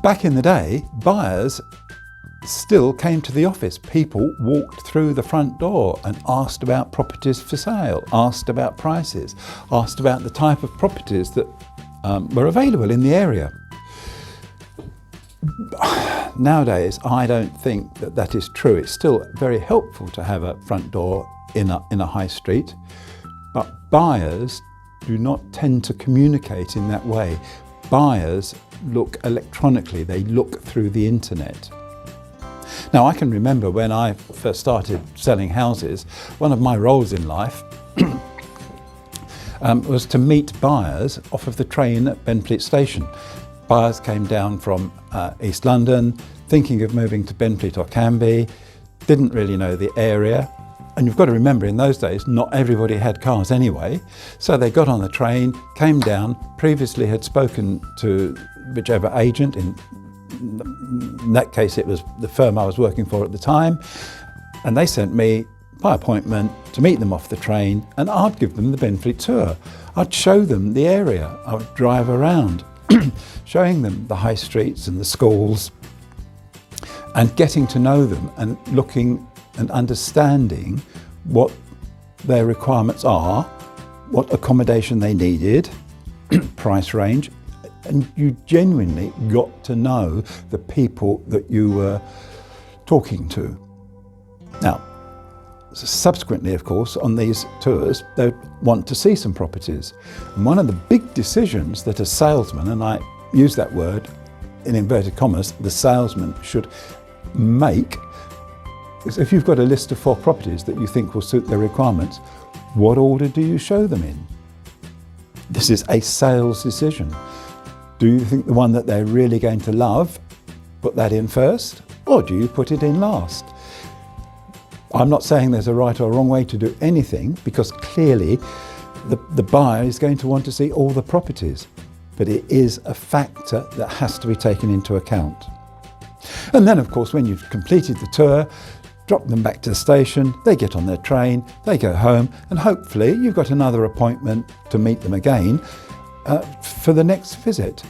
Back in the day, buyers still came to the office. People walked through the front door and asked about properties for sale, asked about prices, asked about the type of properties that were available in the area. Nowadays, I don't think that that is true. It's still very helpful to have a front door in a high street, but buyers do not tend to communicate in that way. Buyers look electronically, they look through the internet. Now, I can remember when I first started selling houses, one of my roles in life was to meet buyers off of the train at Benfleet Station. Buyers came down from East London, thinking of moving to Benfleet or Canby, didn't really know the area. And you've got to remember, in those days, not everybody had cars anyway. So they got on the train, came down, previously had spoken to whichever agent. In that case, it was the firm I was working for at the time. And they sent me by appointment to meet them off the train, and I'd give them the Benfleet tour. I'd show them the area. I would drive around, showing them the high streets and the schools, and getting to know them and looking and understanding what their requirements are, what accommodation they needed, price range, and you genuinely got to know the people that you were talking to. Now, subsequently, of course, on these tours, they want to see some properties. And one of the big decisions that a salesman, and I use that word in inverted commas, the salesman should make, is if you've got a list of 4 properties that you think will suit their requirements, what order do you show them in? This is a sales decision. Do you think the one that they're really going to love, put that in first, or do you put it in last? I'm not saying there's a right or wrong way to do anything, because clearly the buyer is going to want to see all the properties, but it is a factor that has to be taken into account. And then, of course, when you've completed the tour, drop them back to the station, they get on their train, they go home, and hopefully you've got another appointment to meet them again for the next visit.